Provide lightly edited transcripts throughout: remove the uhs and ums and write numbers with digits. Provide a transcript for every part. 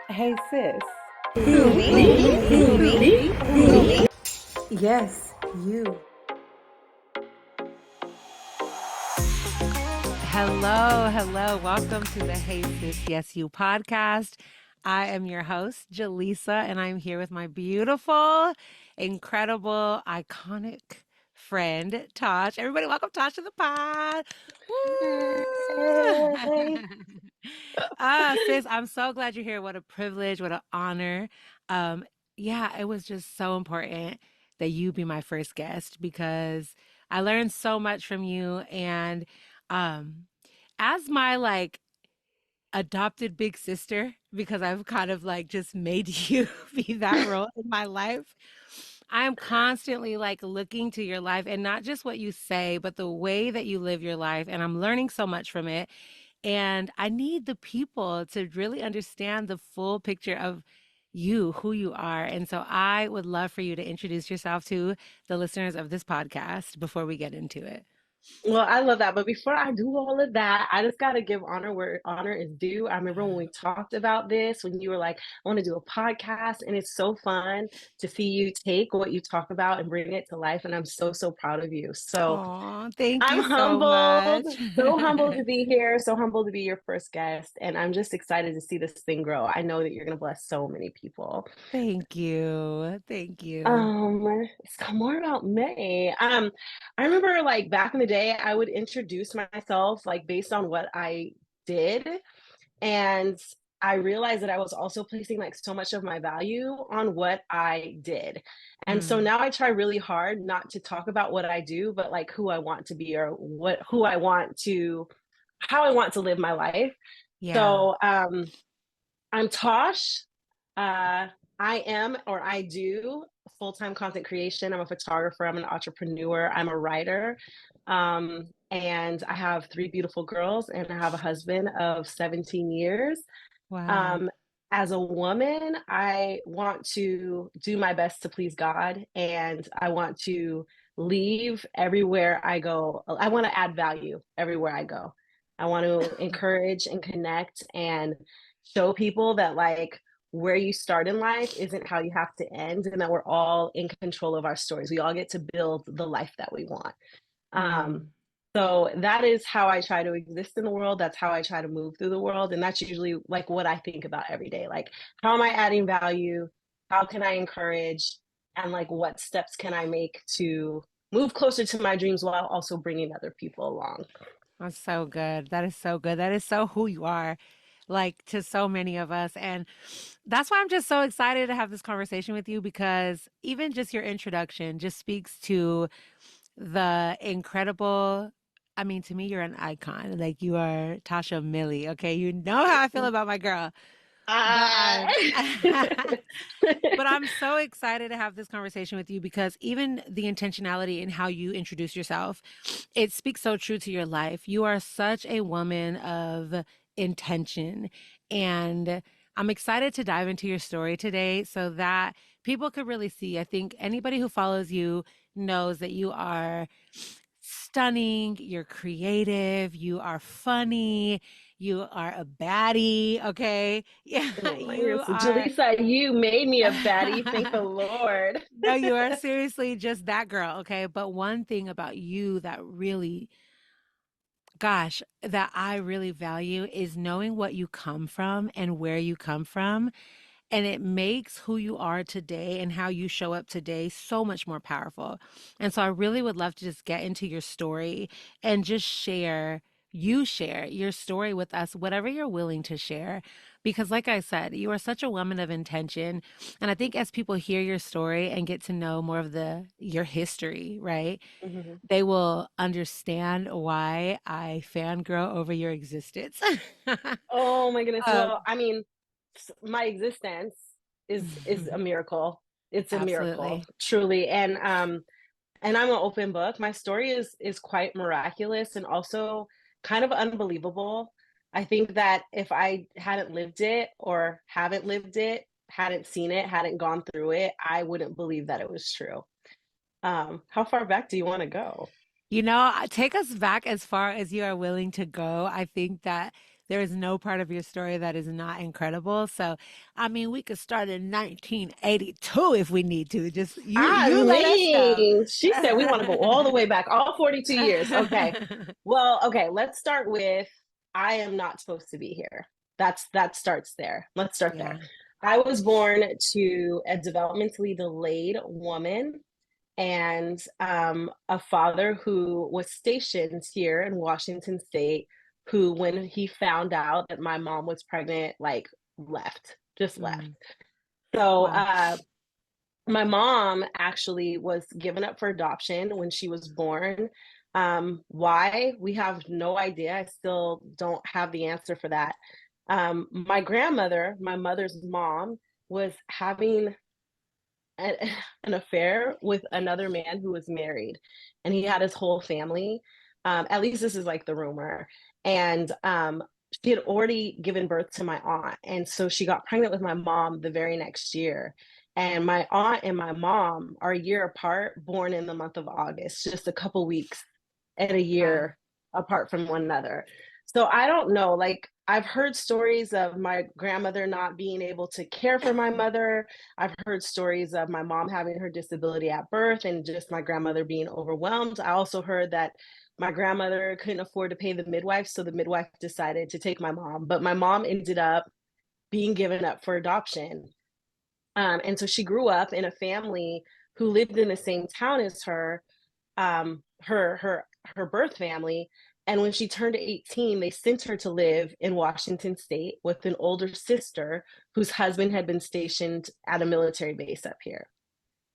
Hey sis. Who, me? Who, me? Who, me? Yes, you. Hello, hello. Welcome to the Hey Sis, Yes You podcast. I am your host, Jaleesa, and I'm here with my beautiful, incredible, iconic friend, Tash. Everybody, welcome Tash to the pod. Hey. Woo! Sis, I'm so glad you're here. What a privilege, what an honor. Um, yeah, it was just so important that you be my first guest because I learned so much from you. And um, as my adopted big sister, because I've kind of just made you be that role in my life. I'm constantly looking to your life and not just what you say, but the way that you live your life. And I'm learning so much from it. And I need the people to really understand the full picture of you, who you are. And so I would love for you to introduce yourself to the listeners of this podcast before we get into it. Well, I love that. But before I do all of that, I just got to give honor where honor is due. I remember when we talked about this, when you were like, I want to do a podcast. And it's so fun to see you take what you talk about and bring it to life. And I'm so, so proud of you. So Oh, thank I'm you so humbled, much. so humbled to be here, so humbled to be your first guest. And I'm just excited to see this thing grow. I know that you're going to bless so many people. Thank you. Thank you. So more about me. I remember like back in the day, I would introduce myself like based on what I did. And I realized that I was also placing like so much of my value on what I did. And so Mm, now I try really hard not to talk about what I do, but like who I want to be or who I want to, how I want to live my life. yeah. So I'm Tosh. Uh, I am or I do full-time content creation. I'm a photographer. I'm an entrepreneur. I'm a writer. And I have three beautiful girls, and I have a husband of 17 years. Wow. Um, as a woman, I want to do my best to please God, and I want to leave everywhere I go. I want to add value everywhere I go. I want to encourage and connect and show people that like where you start in life isn't how you have to end, and that we're all in control of our stories. We all get to build the life that we want. Um, Mm. so that is how I try to exist in the world. That's how I try to move through the world. And that's usually like what I think about every day. Like, how am I adding value? How can I encourage? And like, what steps can I make to move closer to my dreams while also bringing other people along? That's so good. That is so good. That is so who you are, like to so many of us. And that's why I'm just so excited to have this conversation with you because even just your introduction just speaks to the incredible. I mean, to me, you're an icon. Like you are Tasha Millie. Okay. You know how I feel about my girl. But Uh, I'm but I'm so excited to have this conversation with you because even the intentionality in how you introduce yourself, it speaks so true to your life. You are such a woman of intention. And I'm excited to dive into your story today so that people could really see. I think anybody who follows you knows that you are stunning, you're creative, you are funny, you are a baddie, okay? Yeah, oh my you goodness. are. Jaleesa, you made me a baddie. Thank the Lord. No, you are seriously just that girl, okay? But one thing about you that really, gosh, that I really value is knowing what you come from and where you come from. And it makes who you are today and how you show up today so much more powerful. And so I really would love to just get into your story and just share your story with us, whatever you're willing to share. Because, like I said, you are such a woman of intention. And I think as people hear your story and get to know more of your history, right? Mhm. They will understand why I fangirl over your existence. Oh my goodness. um, Well, I mean, my existence is a miracle. It's a miracle, absolutely. truly. And I'm an open book. My story is quite miraculous and also kind of unbelievable. I think that if I hadn't lived it or haven't lived it, hadn't seen it, hadn't gone through it, I wouldn't believe that it was true. How far back do you want to go? Take us back as far as you are willing to go. I think that there is no part of your story that is not incredible. So, I mean, we could start in 1982 if we need to. Just I you let us know. mean, she said we want to go all the way back, all 42 years. Okay. Well, okay, let's start with I am not supposed to be here. That starts there. Let's start there. Yeah. I was born to a developmentally delayed woman and a father who was stationed here in Washington State, who, when he found out that my mom was pregnant, like left, just left. Mm, So wow. my mom actually was given up for adoption when she was born. Why? We have no idea. I still don't have the answer for that. My grandmother, my mother's mom, was having an affair with another man who was married, and he had his whole family. At least this is like the rumor. And she had already given birth to my aunt, and so she got pregnant with my mom the very next year. And my aunt and my mom are a year apart, born in the month of August, just a couple weeks and a Wow. year apart from one another. So I don't know. Like, I've heard stories of my grandmother not being able to care for my mother. I've heard stories of my mom having her disability at birth and just my grandmother being overwhelmed. I also heard that my grandmother couldn't afford to pay the midwife, so the midwife decided to take my mom. But my mom ended up being given up for adoption. And so she grew up in a family who lived in the same town as her, her birth family. And when she turned 18, they sent her to live in Washington State with an older sister whose husband had been stationed at a military base up here.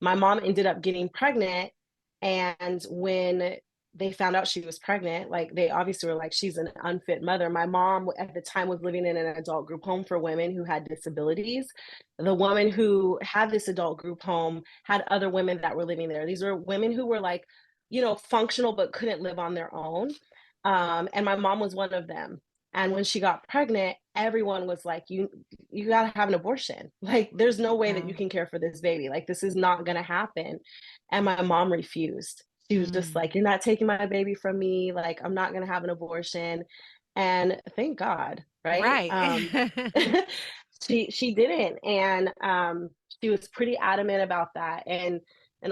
My mom ended up getting pregnant, and when they found out she was pregnant, like, they obviously were like, she's an unfit mother. My mom at the time was living in an adult group home for women who had disabilities. The woman who had this adult group home had other women that were living there. These were women who were like, functional but couldn't live on their own. And my mom was one of them. And when she got pregnant, everyone was like, you got to have an abortion. Like, there's no way that you Wow. can care for this baby. Like, this is not going to happen. And my mom refused. She was just Mm. like, you're not taking my baby from me. Like, I'm not going to have an abortion. And thank God, right? Right. She didn't. And she was pretty adamant about that. And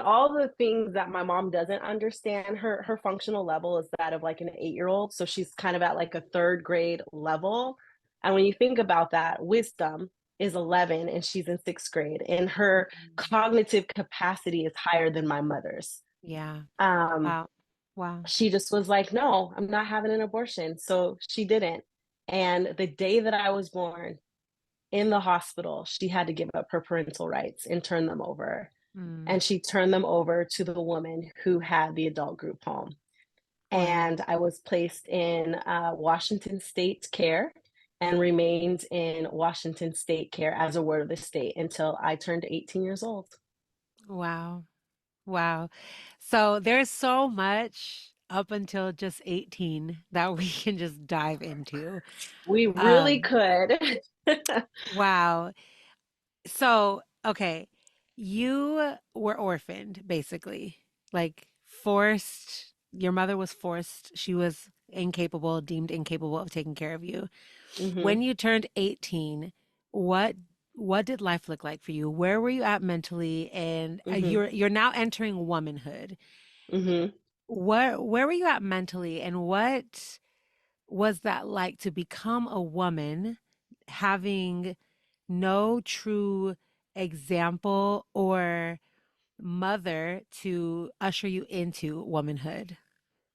all the things that my mom doesn't understand, her functional level is that of like an 8-year-old. So she's kind of at like a third grade level. And when you think about that, wisdom is 11 and she's in sixth grade, and her Mm. cognitive capacity is higher than my mother's. Yeah. Um, Wow. Wow. she just was like, no, I'm not having an abortion. So she didn't. And the day that I was born, in the hospital, she had to give up her parental rights and turn them over. Mm. And she turned them over to the woman who had the adult group home. Wow. And I was placed in Washington State care and remained in Washington State care as a ward of the state until I turned 18 years old. Wow. Wow. So there's so much up until just 18 that we can just dive into. We really Um, could. wow. So, okay, you were orphaned basically. Like forced, your mother was forced, she was incapable, deemed incapable of taking care of you. Hmm. When you turned 18, what what did life look like for you? Where were you at mentally? And Hmm. you're now entering womanhood. Hmm. Where were you at mentally, and what was that like to become a woman having no true example or mother to usher you into womanhood?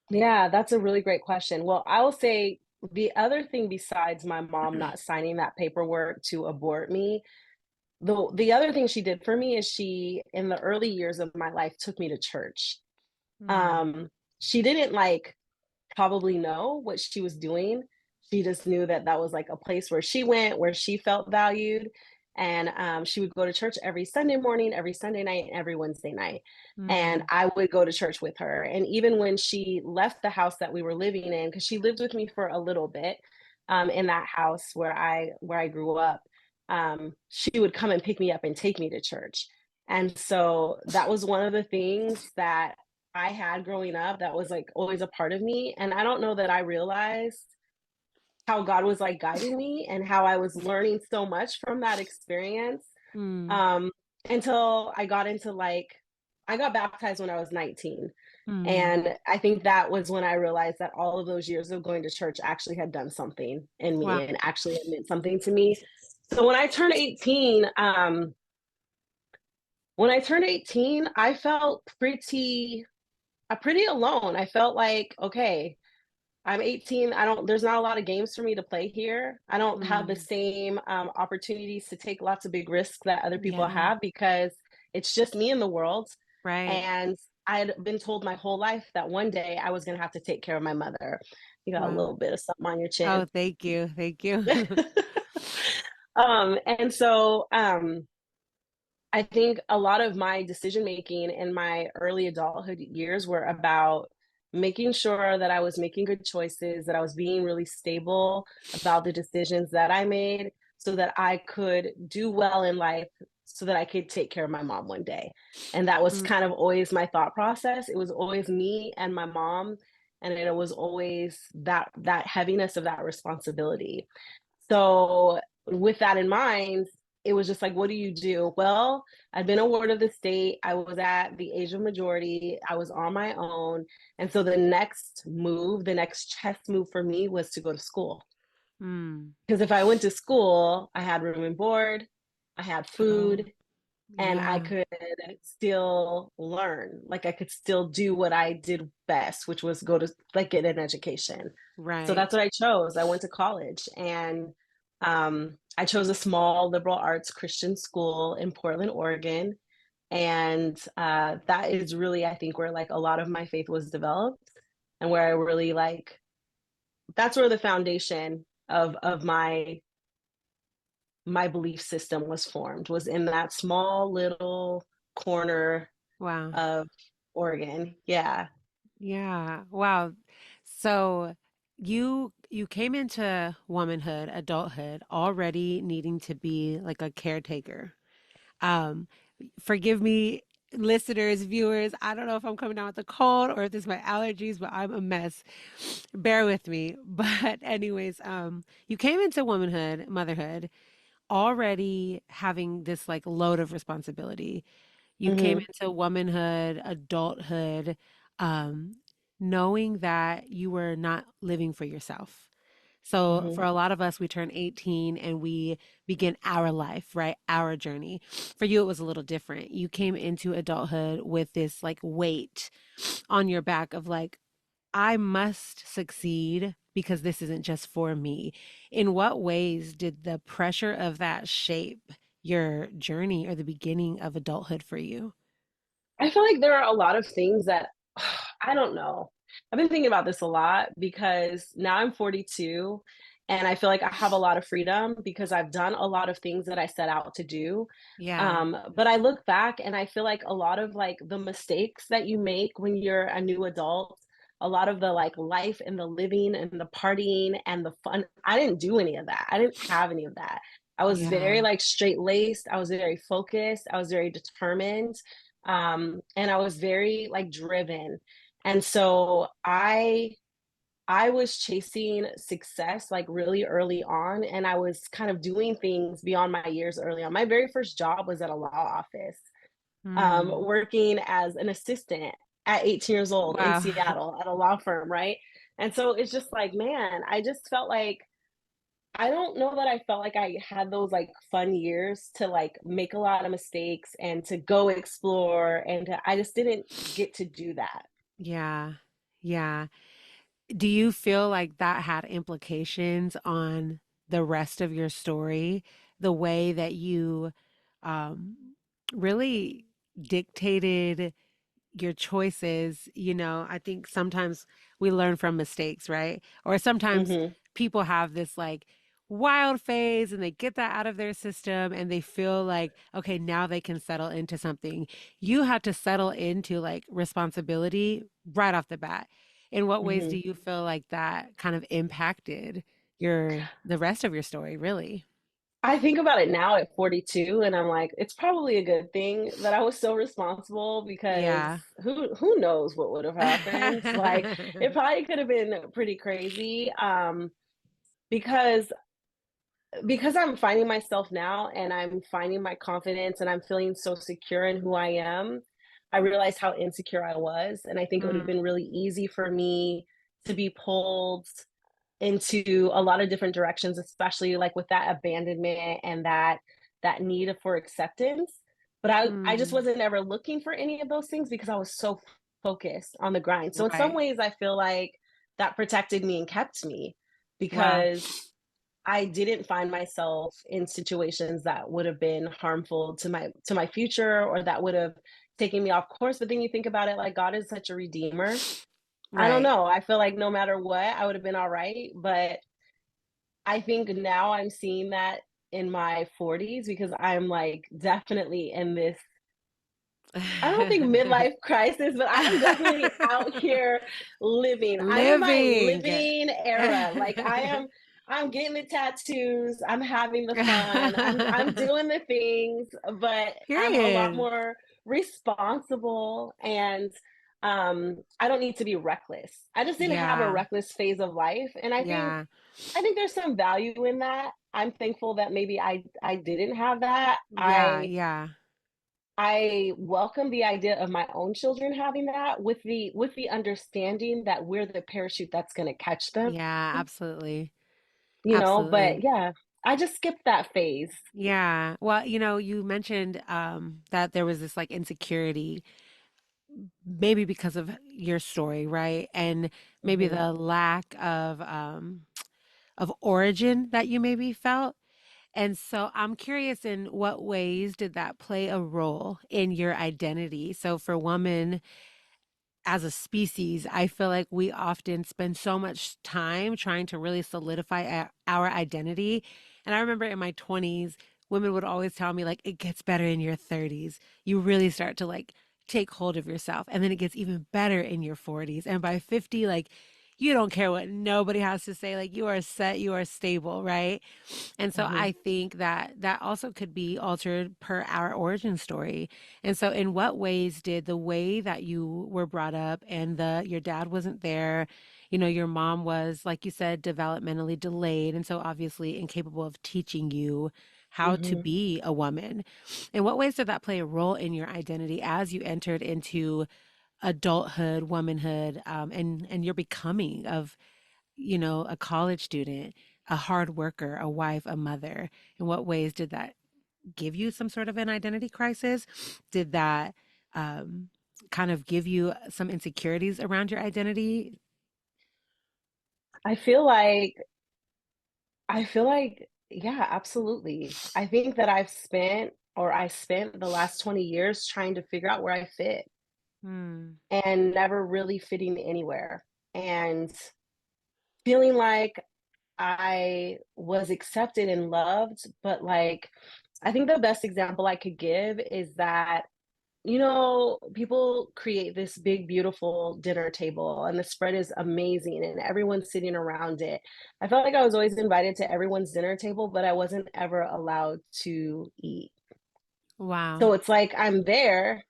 Yeah, that's a really great question. Well, I will say the other thing besides my mom not signing that paperwork to abort me, the other thing she did for me is she, in the early years of my life, took me to church. Mm, Um, she didn't like probably know what she was doing. She just knew that that was like a place where she went, where she felt valued. And she would go to church every Sunday morning, every Sunday night, and every Wednesday night. And mm, I would go to church with her. And even when she left the house that we were living in, because she lived with me for a little bit in that house where I grew up, she would come and pick me up and take me to church. And so that was one of the things that I had growing up that was like always a part of me. And I don't know that I realized how God was like guiding me and how I was learning so much from that experience. Mm, Um, until I got into like, I got baptized when I was 19. mm. And I think that was when I realized that all of those years of going to church actually had done something in me Wow. and actually had meant something to me. So when I turned 18, I felt pretty alone. I felt like, okay, I'm 18. I don't, there's not a lot of games for me to play here. I don't have the Mm, same opportunities to take lots of big risks that other people yeah. have because it's just me in the world. Right. And I had been told my whole life that one day I was going to have to take care of my mother. You got a Wow. little bit of something on your Oh, chin. thank you. Thank you. And so I think a lot of my decision making in my early adulthood years were about making sure that I was making good choices, that I was being really stable about the decisions that I made so that I could do well in life, so that I could take care of my mom one day. And that was Mm, kind of always my thought process. It was always me and my mom, and it was always that heaviness of that responsibility. So with that in mind, it was just like, what do you do? Well, I've been a ward of the state. I was at the age of majority. I was on my own. And so the next move, the next chess move for me was to go to school. mm. Because if I went to school, I had room and board, I had Oh, food, and I yeah. could still learn. Like I could still do what I did best, which was go to like get an education. So Right. that's what I chose. I went to college and I chose a small liberal arts Christian school in Portland, Oregon. And that is really, I think, where like a lot of my faith was developed and where I really like, that's where the foundation of my belief system was formed, was in that small little corner Wow. of Oregon. Yeah. Yeah. Wow. So you came into womanhood, adulthood, already needing to be like a caretaker. Um, Forgive me, listeners, viewers. I don't know if I'm coming down with a cold or if it's my allergies, but I'm a mess. Bear with me. But anyways, you came into womanhood, motherhood, already having this like load of responsibility. You came Hmm. into womanhood, adulthood, um, knowing that you were not living for yourself. So, Hmm. for a lot of us, we turn 18 and we begin our life, right? Our journey. For you, it was a little different. You came into adulthood with this like weight on your back of like, I must succeed because this isn't just for me. In what ways did the pressure of that shape your journey or the beginning of adulthood for you? I feel like there are a lot of things that I don't know. I've been thinking about this a lot because now I'm 42 and I feel like I have a lot of freedom because I've done a lot of things that I set out to do. Yeah. But I look back and I feel like a lot of like the mistakes that you make when you're a new adult, a lot of the like life and the living and the partying and the fun, I didn't do any of that. I didn't have any of that. I was very Yeah. like straight laced. I was very focused. I was very determined. And I was very like driven. And so I was chasing success like really early on, and I was kind of doing things beyond my years early on. My very first job was at a law office, Mm. working as an assistant at 18 years old in Wow. Seattle at a law firm, right? And so it's just like, man, I just felt like I don't know that I felt like I had those like fun years to like make a lot of mistakes and to go explore and I just didn't get to do that. Yeah. Yeah. Do you feel like that had implications on the rest of your story? The way that you um, really dictated your choices, I think sometimes we learn from mistakes, right? Or sometimes Mhm. people have this like wild phase and they get that out of their system and they feel like, okay, now they can settle into something. You had to settle into like responsibility right off the bat. In what ways do Mhm. you feel like that kind of impacted the rest of your story, really? I think about it now at 42 and I'm like, it's probably a good thing that I was so responsible because Yeah. who knows what would have happened? Like it probably could have been pretty crazy. because I'm finding myself now and I'm finding my confidence and I'm feeling so secure in who I am, I realized how insecure I was. And I think it would have Mm, been really easy for me to be pulled into a lot of different directions, especially like with that abandonment and that need for acceptance. But I just mm, wasn't ever looking for any of those things because I was so focused on the grind. So in some right. ways I feel like that protected me and kept me Wow. because I didn't find myself in situations that would have been harmful to my future or that would have taken me off course. But then you think about it, like God is such a redeemer. I don't Right. know. I feel like no matter what, I would have been all right. But I think now I'm seeing that in my 40s because I'm like definitely in this, I don't think midlife crisis, but I'm definitely out here living. I'm in my Living. living era. Like I'm getting the tattoos, I'm having the fun, I'm doing the things, but I'm a lot Period. more responsible and I don't need to be reckless. I just didn't have a Yeah. reckless phase of life and Yeah. I think there's some value in that. I'm thankful that maybe I didn't have that. Yeah. Yeah. I welcome the idea of my own children having that with the understanding that we're the parachute that's going to catch them, Yeah. Absolutely. you know, Absolutely. but yeah, I just skipped that phase. Yeah. Well, you mentioned that there was this like insecurity, maybe because of your story, right? And maybe Mhm. the lack of origin that you maybe felt. And so I'm curious, in what ways did that play a role in your identity? So for women as a species, I feel like we often spend so much time trying to really solidify our identity. And I remember in my 20s, women would always tell me, like, it gets better in your 30s. You really start to like take hold of yourself. And then it gets even better in your 40s. And by 50, like, you don't care what nobody has to say. Like, you are set, you are stable, right? And so Mhm. I think that that also could be altered per our origin story. And so in what ways did the way that you were brought up and the your dad wasn't there, your mom was, like you said, developmentally delayed and so obviously incapable of teaching you how to Mhm. be a woman. In what ways did that play a role in your identity as you entered into adulthood, womanhood, and your becoming of a college student, a hard worker, a wife, a mother? In what ways did that give you some sort of an identity crisis? Did that um, kind of give you some insecurities around your identity? I feel like yeah, absolutely. I think that I spent the last 20 years trying to figure out where I fit Hmm. and never really fitting anywhere and feeling like I was accepted and loved, but like I think the best example I could give is that people create this big beautiful dinner table and the spread is amazing and everyone's sitting around it. I felt like I was always invited to everyone's dinner table, but I wasn't ever allowed to eat. Wow. So it's like I'm there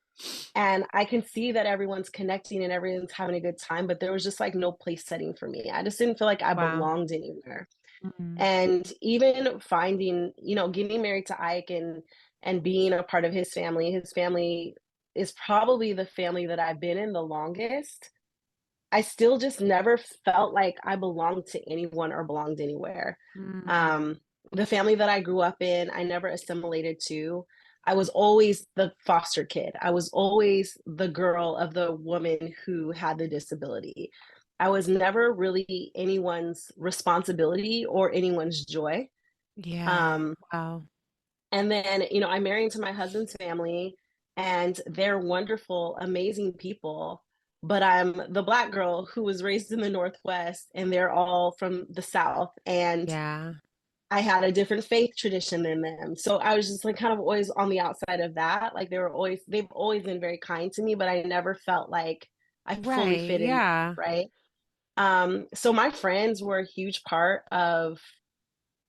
and I can see that everyone's connecting and everyone's having a good time, but there was just like no place setting for me. I just didn't feel like I Wow. belonged anywhere. Mm. And even finding, getting married to Ike and being a part of his family is probably the family that I've been in the longest. I still just never felt like I belonged to anyone or belonged anywhere. Mm. Um, the family that I grew up in, I never assimilated to. I was always the foster kid. I was always the girl of the woman who had the disability. I was never really anyone's responsibility or anyone's joy. Yeah. Um, Wow. and then, I married into my husband's family, and they're wonderful, amazing people. But I'm the Black girl who was raised in the Northwest, and they're all from the South. And Yeah. I had a different faith tradition than them. So I was just like kind of always on the outside of that. Like they've always been very kind to me, but I never felt like I fully Right. fit in there, Yeah. right? So my friends were a huge part of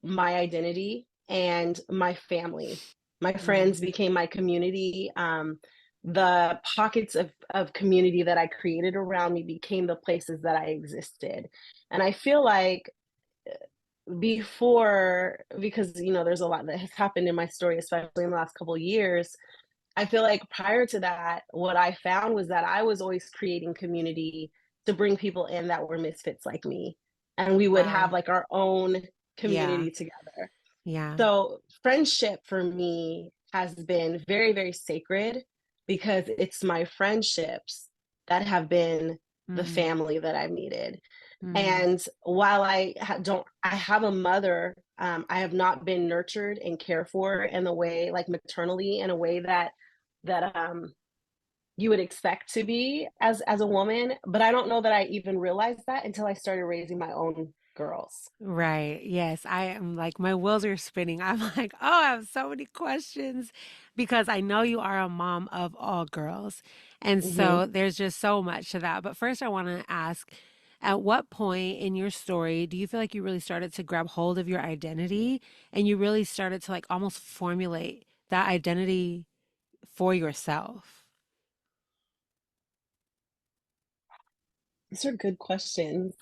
my identity and my family. My Mm. friends became my community. The pockets of community that I created around me became the places that I existed. And I feel like before, because there's a lot that has happened in my story, especially in the last couple of years. I feel like prior to that, what I found was that I was always creating community to bring people in that were misfits like me, and we would have Wow. like our own Yeah. community together. Yeah. So friendship for me has been very, very sacred because it's my friendships that have been the Mm, family that I've needed. mm. And while I have a mother, I have not been nurtured and cared for in the way, like maternally, in a way that you would expect to be as a woman. But I don't know that I even realized that until I started raising my own girls. Right. Yes. I am like, my wheels are spinning. I'm like, oh, I have so many questions because I know you are a mom of all girls. And Hmm. so there's just so much to that. But first, I want to ask, at what point in your story do you feel like you really started to grab hold of your identity and you really started to like almost formulate that identity for yourself? These are good questions.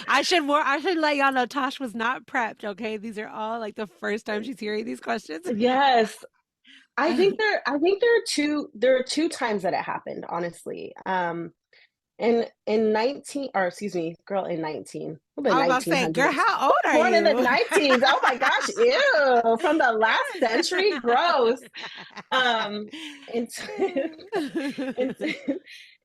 I should let y'all know Tosh was not prepped, okay? These are all like the first time she's hearing these questions. Yes, I think there are two times that it happened, honestly. In 19, or excuse me, girl, in 19, the I was about to say, girl, 1900s, how old are born in the you? 19s. Oh my gosh, ew, from the last century, gross. Um, in in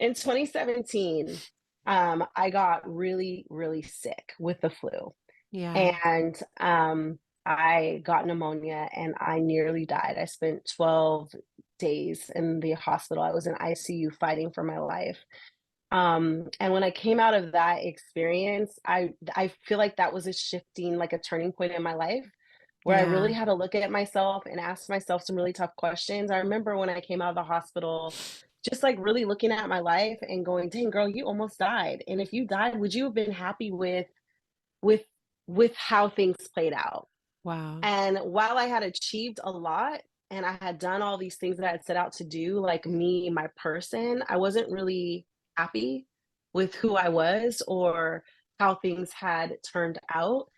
in 2017, I got really, really sick with the flu, Yeah, and I got pneumonia and I nearly died. I spent 12 days in the hospital. I was in ICU fighting for my life. And when I came out of that experience, I feel like that was a shifting, like a turning point in my life where I really yeah, had to look at myself and ask myself some really tough questions. I remember when I came out of the hospital, just like really looking at my life and going, dang girl, you almost died. And if you died, would you have been happy with with how things played out? wow, And while I had achieved a lot and I had done all these things that I had set out to do, like me, my person, I wasn't really happy with who I was or how things had turned out.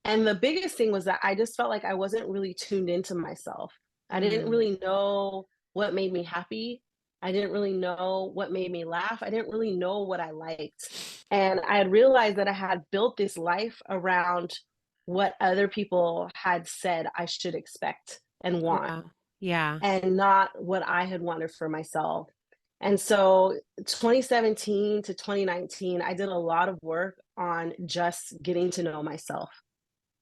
And the biggest thing was that I just felt like I wasn't really tuned into myself. I didn't mm, really know what made me happy. I didn't really know what made me laugh. I didn't really know what I liked. And I had realized that I had built this life around what other people had said I should expect and want, wow, yeah, and not what I had wanted for myself. And so 2017 to 2019, I did a lot of work on just getting to know myself,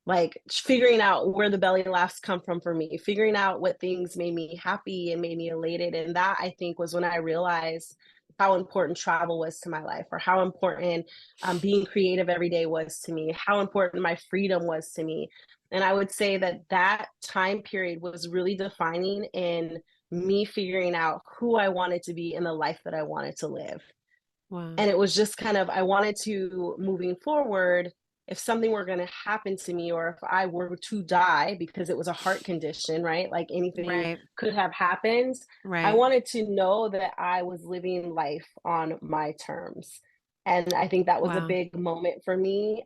like figuring out where the belly laughs come from for me, figuring out what things made me happy and made me elated. And that, I think, was when I realized how important travel was to my life, or how important being creative every day was to me, how important my freedom was to me. And I would say that that time period was really defining in me figuring out who I wanted to be in the life that I wanted to live. wow, And it was just kind of, I wanted to, moving forward, if something were going to happen to me, or if I were to die, because it was a heart condition, right? Like anything right, could have happened. I right, wanted to know that I was living life on my terms. And I think that was a wow, big moment for me,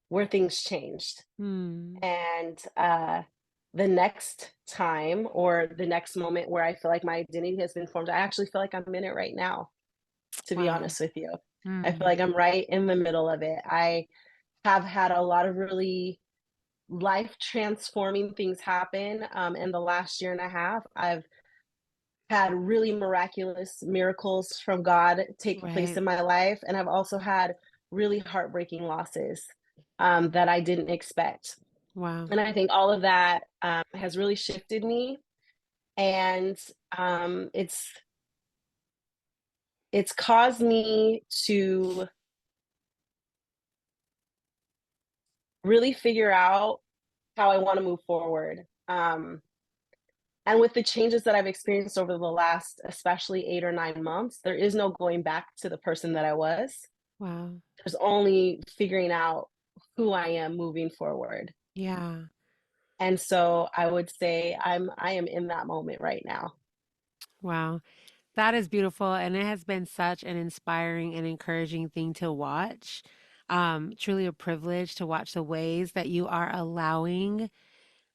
where things changed. hmm, And the next time, or the next moment where I feel like my identity has been formed, I actually feel like I'm in it right now, to be wow, honest with you. I feel hmm, like I'm right in the middle of it. I have had a lot of really life transforming things happen in the last year and a half. I've had really miraculous miracles from God take place right, in my life. And I've also had really heartbreaking losses that I didn't expect. wow, And I think all of that has really shifted me. And it's caused me to really figure out how I want to move forward. And with the changes that I've experienced over the last, especially 8 or 9 months, there is no going back to the person that I was. wow, There's only figuring out who I am moving forward. yeah, And so I would say I am in that moment right now. wow. That is beautiful, and it has been such an inspiring and encouraging thing to watch. Truly a privilege to watch the ways that you are allowing.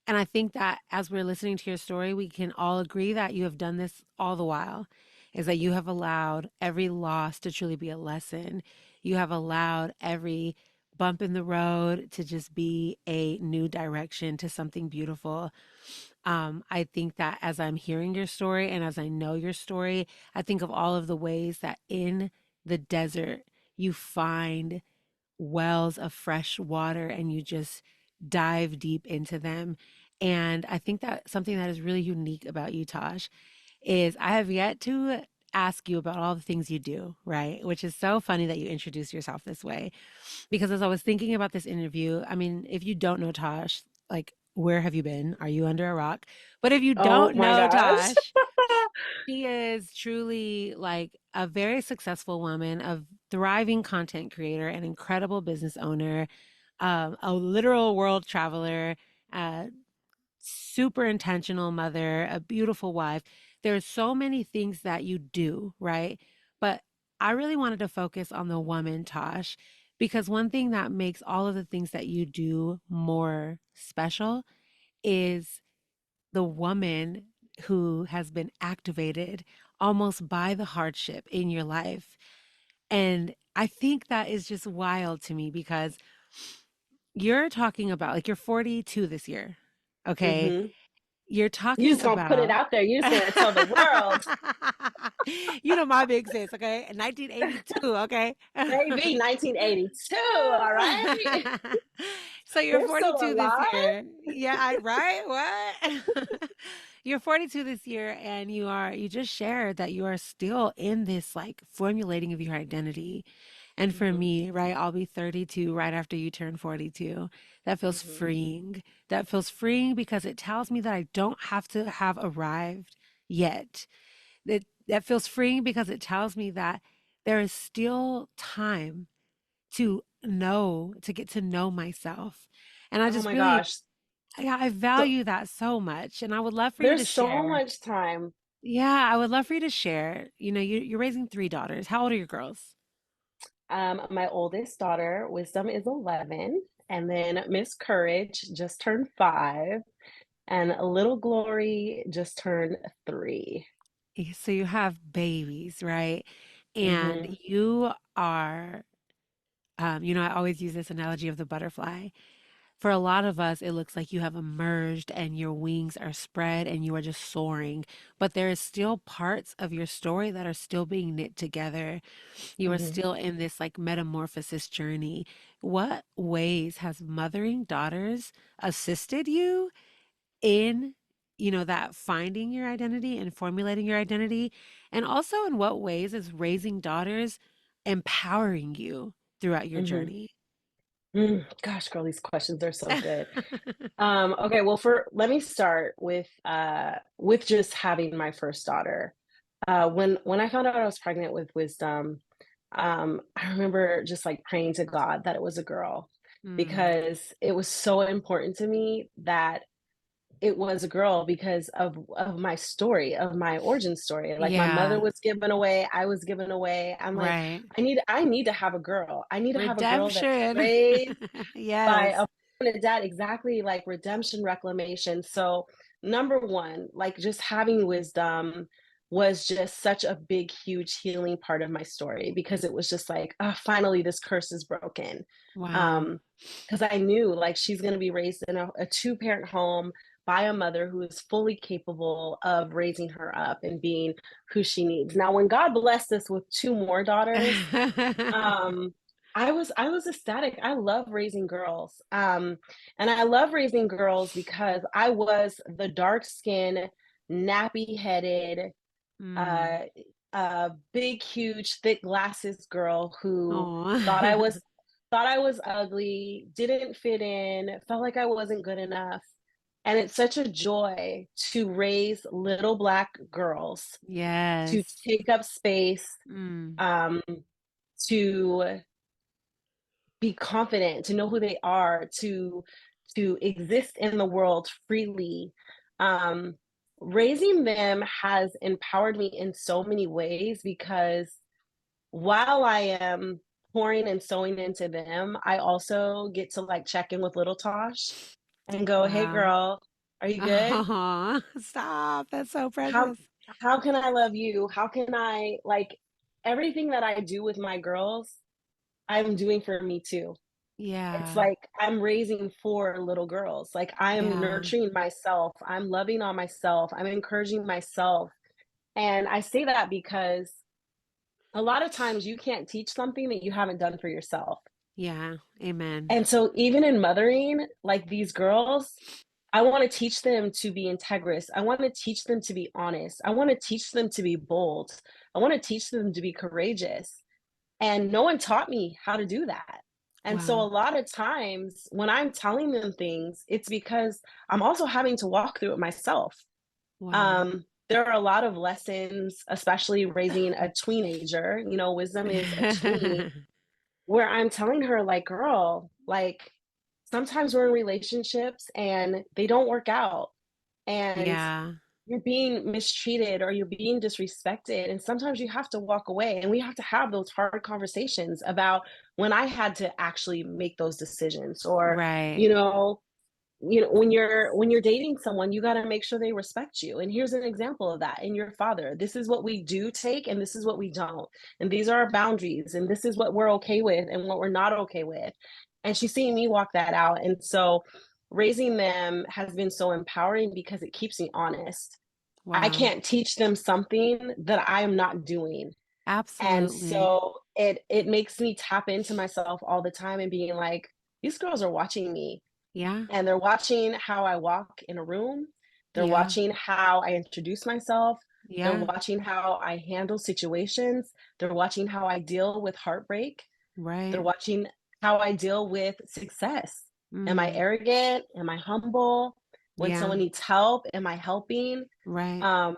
And I think that as we're listening to your story, we can all agree that you have done this all the while, is that you have allowed every loss to truly be a lesson. You have allowed every bump in the road to just be a new direction to something beautiful. I think that as I'm hearing your story and as I know your story, I think of all of the ways that in the desert you find wells of fresh water and you just dive deep into them. And I think that something that is really unique about you, Tosh, is I have yet to ask you about all the things you do, right? Which is so funny that you introduce yourself this way. Because as I was thinking about this interview, I mean, if you don't know Tosh, like, where have you been? Are you under a rock? But if you Oh don't my know gosh. Tosh, she is truly like a very successful woman, a thriving content creator, an incredible business owner, a literal world traveler, uh, super intentional mother, a beautiful wife. There's so many things that you do, right? But I really wanted to focus on the woman, Tosh, because one thing that makes all of the things that you do more special is the woman who has been activated almost by the hardship in your life. And I think that is just wild to me because you're talking about like you're 42 this year. Okay. Mm-hmm. You're You talking just gonna put it about out there. You just gonna tell the world, you know my big sis, okay? 1982, okay? baby, 1982. All right, So you're we're still 42 this alive. year. Yeah, right? What? You're 42 this year and you just shared that you are still in this like formulating of your identity. And for Mm-hmm. me, right, I'll be 32 right after you turn 42. That feels Mm-hmm. freeing. That feels freeing because it tells me that I don't have to have arrived yet. That feels freeing because it tells me that there is still time to know, to get to know myself. And I Oh just my really, gosh. yeah, I So value that so much. And I would love for you to there's so share. much time. Yeah, I would love for you to share. You know, you're raising three daughters. How old are your girls? My oldest daughter, Wisdom, is 11, and then Miss Courage just turned 5, and Little Glory just turned 3. So you have babies, right? And Mm-hmm. you are, I always use this analogy of the butterfly. For a lot of us, it looks like you have emerged and your wings are spread and you are just soaring. But there is still parts of your story that are still being knit together. You are Mm-hmm. still in this like metamorphosis journey. What ways has mothering daughters assisted you in, that finding your identity and formulating your identity? And also, in what ways is raising daughters empowering you throughout your Mm-hmm. journey? Gosh, girl, these questions are so good. Okay, well, for let me start with just having my first daughter. When I found out I was pregnant with Wisdom, I remember just like praying to God that it was a girl Mm, because it was so important to me that it was a girl because of my story, of my origin story. Like my mother yeah, was given away, I was given away. I'm like, right. I need to have a girl. I need to have a girl that's Redemption. raised by Yes. a and a dad, exactly, like redemption reclamation. So number one, like just having Wisdom was just such a big huge healing part of my story because it was just like, oh, finally this curse is broken. Wow. um because I knew like she's going to be raised in a two-parent home by a mother who is fully capable of raising her up and being who she needs. Now when God blessed us with two more daughters, um I was ecstatic. I love raising girls. And I love raising girls because I was the dark skinned, nappy headed, Mm. uh big, huge, thick glasses girl who thought I Oh. was thought I was ugly, didn't fit in, felt like I wasn't good enough. And it's such a joy to raise little Black girls to Yes. take up space, Mm. um, to be confident, to know who they are, to exist in the world freely. Um, Raising them has empowered me in so many ways because while I am pouring and sewing into them, I also get to like check in with little Tosh and go, "Hey Wow. girl, are you good? Oh, stop. That's so How precious. how can I love you? How can I like everything that I do with my girls, I'm doing for me too." It's Yeah. like I'm raising 4 little girls. Like I'm Yeah. nurturing myself. I'm loving on myself. I'm encouraging myself. And I say that because a lot of times you can't teach something that you haven't done for yourself. Yeah. Amen. And so even in mothering, like these girls, I want to teach them to be integrous. I want to teach them to be honest. I want to teach them to be bold. I want to teach them to be courageous. And no one taught me how to do that. And so a Wow. lot of times when I'm telling them things, it's because I'm also having to walk through it myself. Wow. There are a lot of lessons, especially raising a teenager. You know, wisdom is a tween, where I'm telling her, like, girl, like, sometimes we're in relationships and they don't work out. And Yeah. you're being mistreated or you're being disrespected. And sometimes you have to walk away. And we have to have those hard conversations about when I had to actually make those decisions. Or, Right. you know, when you're dating someone, you got to make sure they respect you. And here's an example of that in your father. This is what we do take and this is what we don't. And these are our boundaries and this is what we're okay with and what we're not okay with. And she's seeing me walk that out. And so raising them has been so empowering because it keeps me honest. I Wow. can't teach them something that I am not doing. And Absolutely. so it makes me tap into myself all the time and being like, these girls are watching me Yeah. and they're watching how I walk in a room. They're Yeah. watching how I introduce myself. They're Yeah. watching how I handle situations. They're watching how I deal with heartbreak. They're Right. watching how I deal with success. Am I Mm. arrogant? Am I humble? When Yeah. someone needs help, am I helping? Right. Um,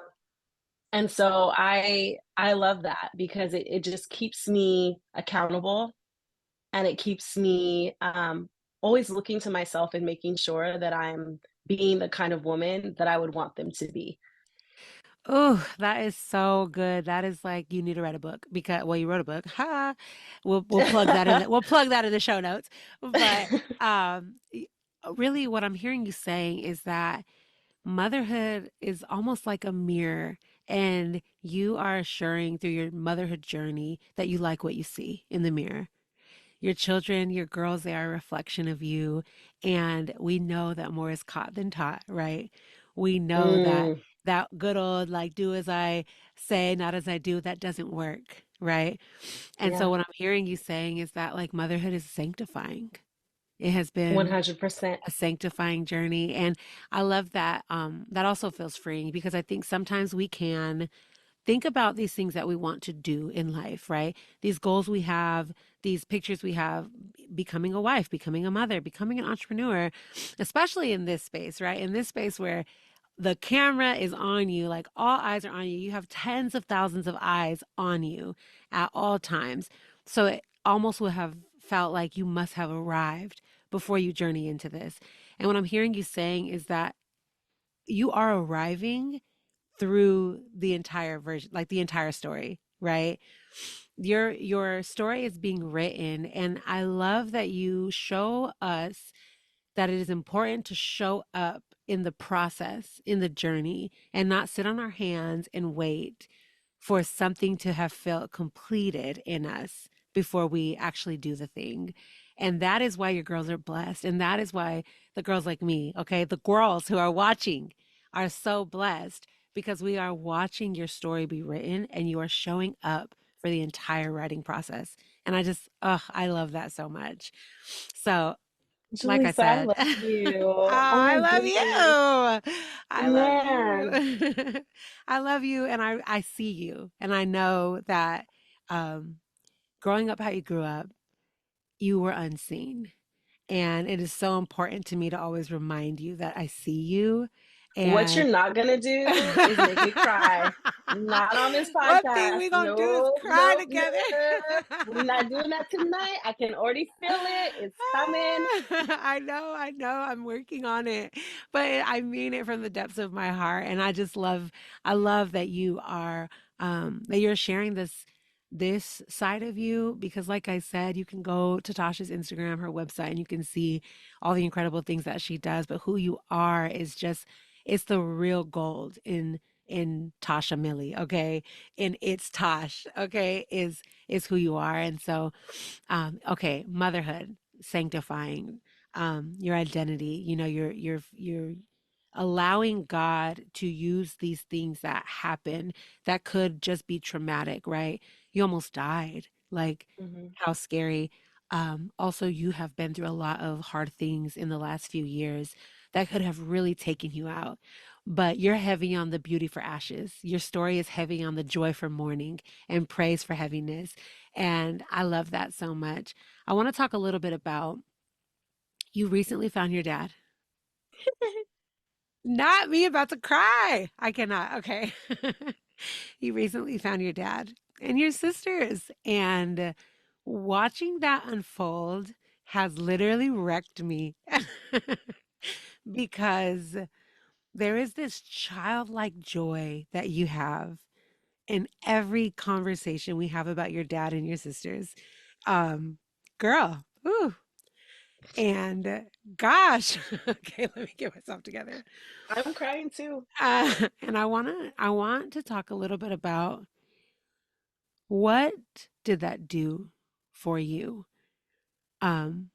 and so I love that because it just keeps me accountable and it keeps me always looking to myself and making sure that I'm being the kind of woman that I would want them to be. Oh, that is so good. That is like you need to write a book because well, you wrote a book. Ha. We'll plug that in we'll plug that in the show notes. But y- really what I'm hearing you saying is that motherhood is almost like a mirror and you are assuring through your motherhood journey that you like what you see in the mirror. Your children, your girls, they are a reflection of you. And we know that more is caught than taught, right? We know that Mm, that good old like do as I say, not as I do, that doesn't work, right? And so yeah, what I'm hearing you saying is that like motherhood is sanctifying. It has been 100%. a sanctifying journey. And I love that. That also feels freeing because I think sometimes we can think about these things that we want to do in life, right? These goals we have, these pictures we have, becoming a wife, becoming a mother, becoming an entrepreneur, especially in this space, right? In this space where the camera is on you, like all eyes are on you. You have tens of thousands of eyes on you at all times. So it almost would have felt like you must have arrived before you journey into this. And what I'm hearing you saying is that you are arriving through the entire version, like the entire story, right? Your story is being written and I love that you show us that it is important to show up in the process, in the journey, and not sit on our hands and wait for something to have felt completed in us before we actually do the thing. And that is why your girls are blessed. And that is why the girls like me, okay, the girls who are watching are so blessed because we are watching your story be written and you are showing up for the entire writing process. And I just, oh, I love that so much. So like I Julissa, I said, love you. oh, Oh I my love goodness. you. I love Man, you. I love you and I see you. And I know that um, growing up how you grew up, you were unseen. And it is so important to me to always remind you that I see you. what you're And not gonna do is make me cry. Not on this one thing podcast. we gonna do is Nope, cry nope, together. nope. We're not doing that tonight. I can already feel it. It's coming. I know, I'm working on it, but I mean it from the depths of my heart. And I just love, I love that you are, that you're sharing this, this side of you because, like I said, you can go to Tasha's Instagram, her website, and you can see all the incredible things that she does. But who you are is just, it's the real gold in Tasha Millie, okay? And it's Tosh, okay, is who you are. And so okay, motherhood, sanctifying your identity. You know, you're allowing God to use these things that happen that could just be traumatic, right? You almost died. Like, Mhm. how scary. Also, you have been through a lot of hard things in the last few years that could have really taken you out. But you're heavy on the beauty for ashes. Your story is heavy on the joy for mourning and praise for heaviness. And I love that so much. I want to talk a little bit about, you recently found your dad. Not me about to cry. I cannot. Okay. You recently found your dad and your sisters. And watching that unfold has literally wrecked me because there is this childlike joy that you have in every conversation we have about your dad and your sisters. Um, girl, ooh, and gosh, okay, let me get myself together. I'm crying too. And I want to talk a little bit about what did that do for you. Um,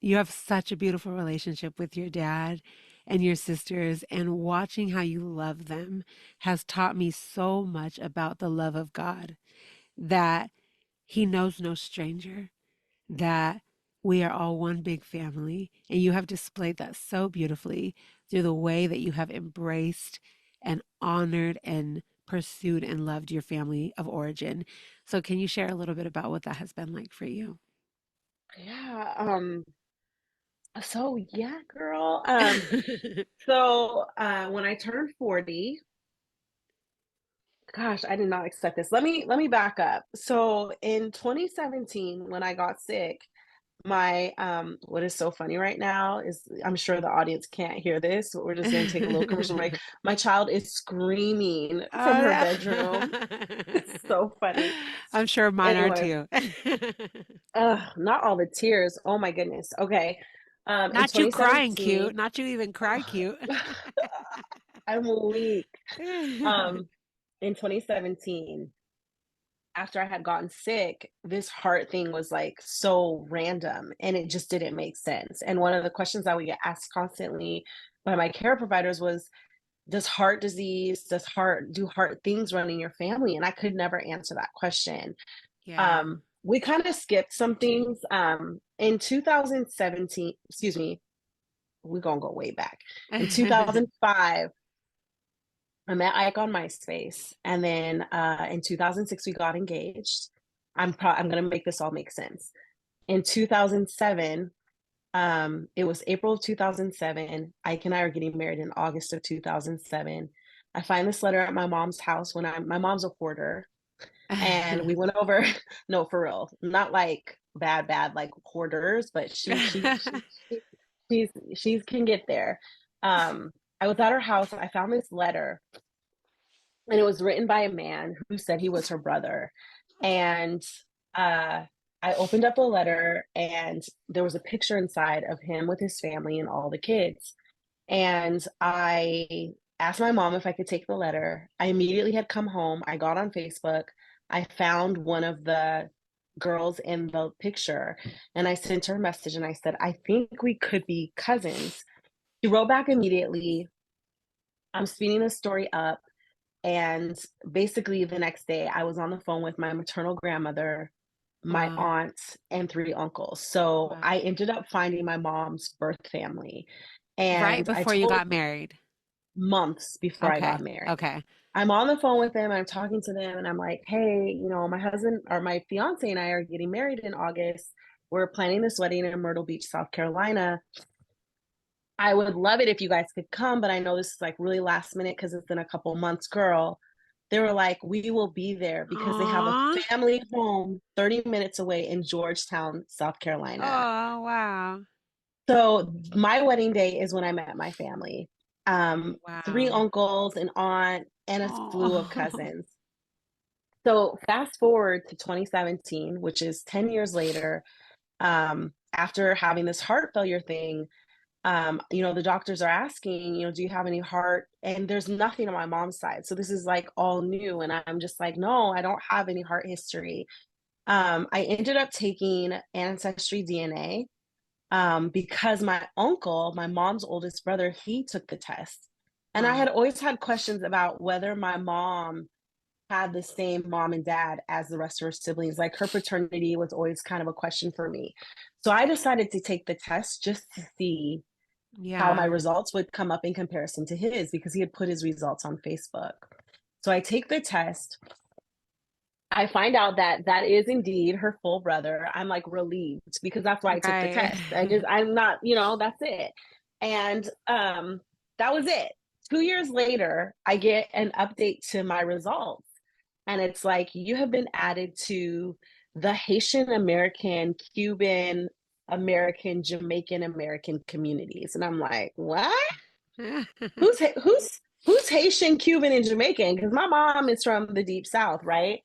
you have such a beautiful relationship with your dad and your sisters, and watching how you love them has taught me so much about the love of God, that He knows no stranger, that we are all one big family. And you have displayed that so beautifully through the way that you have embraced and honored and pursued and loved your family of origin. So, can you share a little bit about what that has been like for you? Yeah. So yeah, girl. When I turned 40, gosh, I did not expect this. Let me back up. So in 2017, when I got sick, my what is so funny right now is, I'm sure the audience can't hear this, but we're just gonna take a little commercial break. My child is screaming from her Uh, bedroom. It's so funny. I'm sure mine are Anyway, too. not all the tears. Oh my goodness. Okay. In Not you crying 2017, cute, not you even cry cute. I'm weak. Um, in 2017, after I had gotten sick, this heart thing was like so random and it just didn't make sense. And one of the questions I would get asked constantly by my care providers was, does heart disease, do heart things run in your family? And I could never answer that question. Yeah. We kind of skipped some things. In 2017, excuse me, we're gonna go way back. In 2005, I met Ike on MySpace, and then in 2006 we got engaged. I'm gonna make this all make sense. In 2007, it was April of 2007. Ike and I are getting married in August of 2007. I find this letter at my mom's house when my mom's a hoarder, and we went over. No, for real, not like bad like hoarders, but she's she can get there. I was at her house. I found this letter, and it was written by a man who said he was her brother. And uh, I opened up the letter, and there was a picture inside of him with his family and all the kids. And I asked my mom if I could take the letter. I immediately had come home. I got on Facebook. I found one of the girls in the picture, and I sent her a message and I said, I think we could be cousins. She wrote back immediately. I'm speeding the story up. And basically, the next day, I was on the phone with my maternal grandmother, my Wow. aunt, and three uncles. So Wow. I ended up finding my mom's birth family. Right And I before you told got married. months before I got Okay. married. Okay. I'm on the phone with them, I'm talking to them, and I'm like, hey, my husband or my fiance and I are getting married in August. We're planning this wedding in Myrtle Beach, South Carolina. I would love it if you guys could come, but I know this is like really last minute because it's in a couple months, girl. They were like, we will be there because they have a Aw. family home 30 minutes away in Georgetown, South Carolina. Oh, wow. So my wedding day is when I met my family. Three Wow. uncles, an aunt, and a slew of Oh. cousins. So fast forward to 2017, which is 10 years later, after having this heart failure thing, the doctors are asking, do you have any heart? And there's nothing on my mom's side. So this is like all new. And I'm just like, no, I don't have any heart history. I ended up taking ancestry DNA because my uncle, my mom's oldest brother, he took the test. And I Wow. had always had questions about whether my mom had the same mom and dad as the rest of her siblings. Like her paternity was always kind of a question for me. So I decided to take the test just to see how my Yeah. results would come up in comparison to his because he had put his results on Facebook. So I take the test. I find out that that is indeed her full brother. I'm like relieved because that's why I took the Right. test. I'm not, that's it. And that was it. 2 years later, I get an update to my results. And it's like, you have been added to the Haitian American, Cuban American, Jamaican American communities. And I'm like, what? Who's Haitian, Cuban, and Jamaican? Because my mom is from the deep South, right?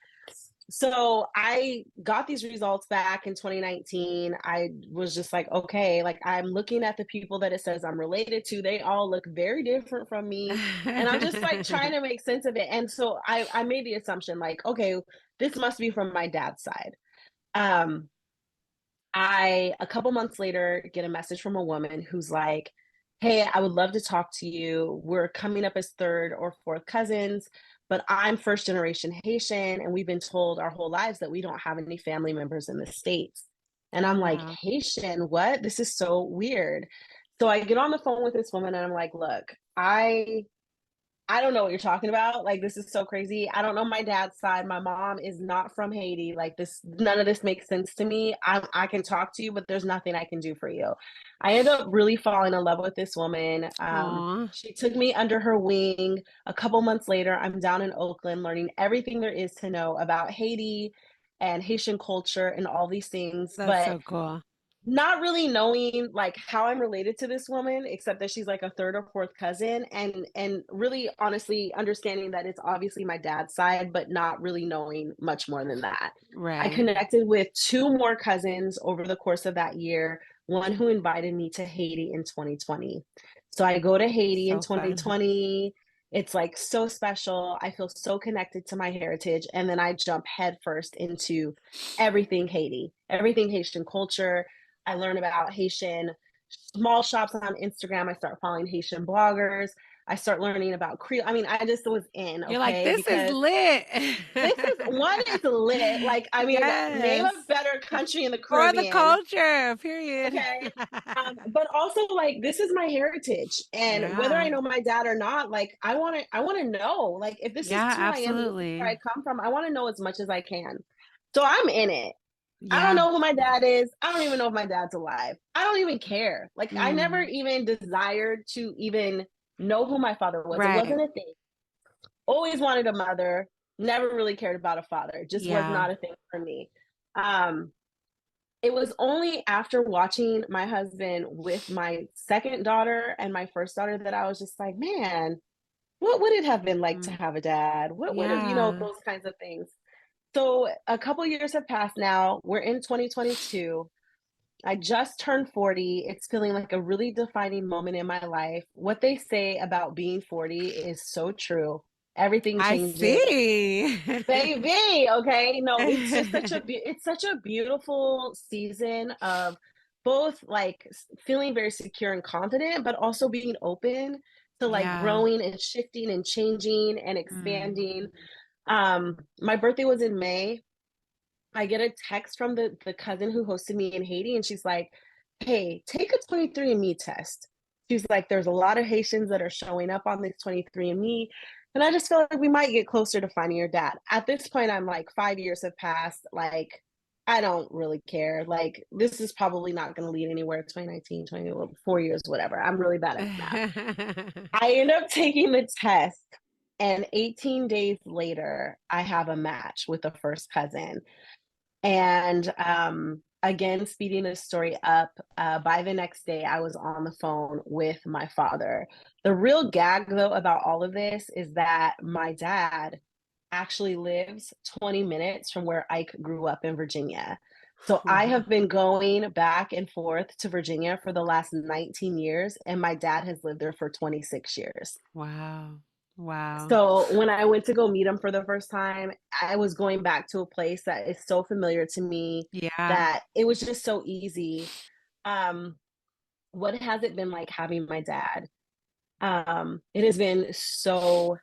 So I got these results back in 2019. I was just like, okay, like I'm looking at the people that it says I'm related to. They all look very different from me. And I'm just like trying to make sense of it. And so I made the assumption like, okay, this must be from my dad's side. Um, a couple months later, get a message from a woman who's like, hey, I would love to talk to you. We're coming up as third or fourth cousins, but I'm first generation Haitian, and we've been told our whole lives that we don't have any family members in the States. And Oh, I'm like, wow. Haitian, what? This is so weird. So I get on the phone with this woman and I'm like, look, I don't know what you're talking about. Like, this is so crazy. I don't know my dad's side. My mom is not from Haiti. Like, this, none of this makes sense to me. I can talk to you, but there's nothing I can do for you. I ended up really falling in love with this woman. Aw, She took me under her wing. A couple months later, I'm down in Oakland learning everything there is to know about Haiti and Haitian culture and all these things. that's But so cool. not really knowing like how I'm related to this woman, except that she's like a third or fourth cousin, and really honestly understanding that it's obviously my dad's side, but not really knowing much more than that. I Right. connected with two more cousins over the course of that year, one who invited me to Haiti in 2020. So I go to Haiti in So fun. 2020. It's like so special. I feel so connected to my heritage. And then I jump headfirst into everything Haiti, everything Haitian culture. I learn about Haitian small shops on Instagram. I start following Haitian bloggers. I start learning about Creole. I mean, I just was in, You're like, okay, this is because lit. this is one is lit. Like, I mean, name Yes. a better country in the For the Caribbean, culture, period. okay? But also like this is my heritage, and whether I Yeah. know my dad or not, like I want to know, like if this is Yeah, who I am and this is where I absolutely. come from, I want to know as much as I can. So I'm in it. I don't Yeah. know who my dad is. I don't even know if my dad's alive. I don't even care. Like I never Mm, even desired to even know who my father was. It right. wasn't a thing. Always wanted a mother. Never really cared about a father. Just was Yeah. not a thing for me. Um, it was only after watching my husband with my second daughter and my first daughter that I was just like, man, what would it have been like to Mm, have a dad? What would have, yeah. those kinds of things. So a couple years have passed now. We're in 2022. I just turned 40. It's feeling like a really defining moment in my life. What they say about being 40 is so true. Everything I changes. see. Baby, okay? No, it's just it's such a beautiful season of both like feeling very secure and confident, but also being open to like Yeah. growing and shifting and changing and Mm. expanding. My birthday was in May. I get a text from the cousin who hosted me in Haiti, and she's like, "Hey, take a 23andMe test." She's like, "There's a lot of Haitians that are showing up on this 23andMe, and I just feel like we might get closer to finding your dad." At this point, I'm like, 5 years have passed. Like, I don't really care. Like, this is probably not going to lead anywhere. 2019, 20, 4 years, whatever. I'm really bad at math. I end up taking the test, and 18 days later, I have a match with a first cousin. And again, speeding the story up, by the next day, I was on the phone with my father. The real gag, though, about all of this is that my dad actually lives 20 minutes from where Ike grew up in Virginia. So I Wow. have been going back and forth to Virginia for the last 19 years, and my dad has lived there for 26 years. Wow. Wow. So when I went to go meet him for the first time, I was going back to a place that is so familiar to me Yeah. that it was just so easy. Um, what has it been like having my dad? It has been so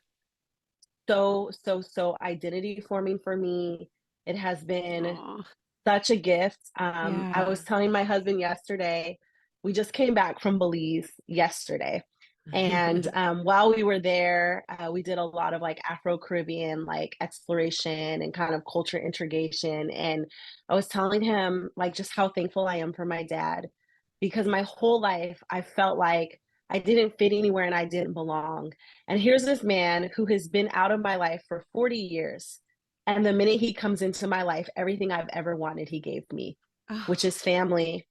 identity forming for me. It has been Oh, such a gift. I yeah. was telling my husband yesterday, we just came back from Belize yesterday. And while we were there, we did a lot of like Afro Caribbean like exploration and kind of culture integration. And I was telling him like just how thankful I am for my dad because my whole life I felt like I didn't fit anywhere and I didn't belong. And here's this man who has been out of my life for 40 years. And the minute he comes into my life, everything I've ever wanted, he gave me, which Oh. is family.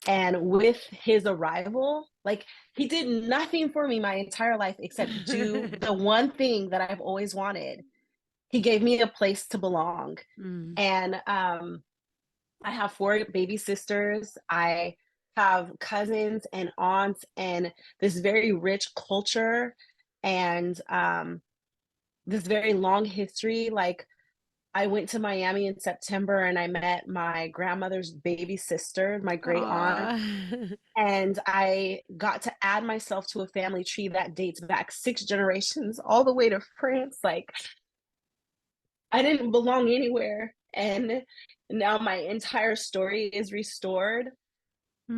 And with his arrival, like he did nothing for me my entire life except do the one thing that I've always wanted. He gave me a place to belong. Mm. And I have four baby sisters. I have cousins and aunts and this very rich culture and this very long history. Like I went to Miami in September and I met my grandmother's baby sister, my great aunt, Aw. and I got to add myself to a family tree that dates back 6 generations all the way to France. Like I didn't belong anywhere. And now my entire story is restored.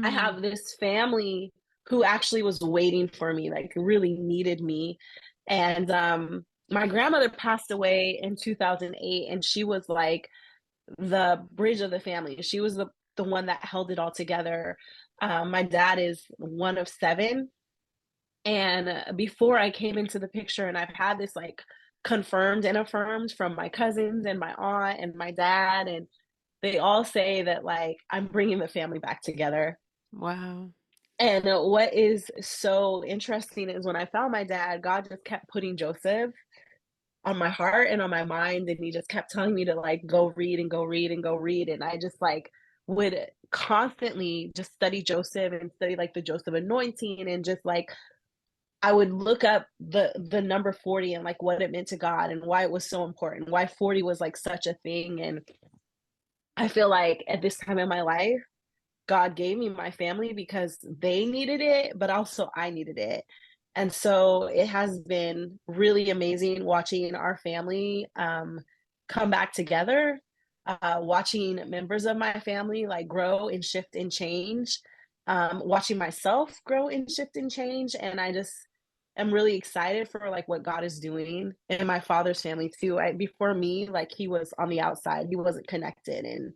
I Mm. have this family who actually was waiting for me, like really needed me. And my grandmother passed away in 2008 and she was like the bridge of the family. She was the one that held it all together. My dad is one of seven. And before I came into the picture, and I've had this like confirmed and affirmed from my cousins and my aunt and my dad, and they all say that like I'm bringing the family back together. Wow. And what is so interesting is when I found my dad, God just kept putting Joseph on my heart and on my mind, and he just kept telling me to like go read and go read and go read. And I just like would constantly just study Joseph and study like the Joseph anointing and just like I would look up the number 40 and like what it meant to God and why it was so important, why 40 was like such a thing. And I feel like at this time in my life, God gave me my family because they needed it, but also I needed it. And so it has been really amazing watching our family come back together, watching members of my family like grow and shift and change, watching myself grow and shift and change. And I just am really excited for like what God is doing in my father's family too. Before me, like he was on the outside, he wasn't connected. And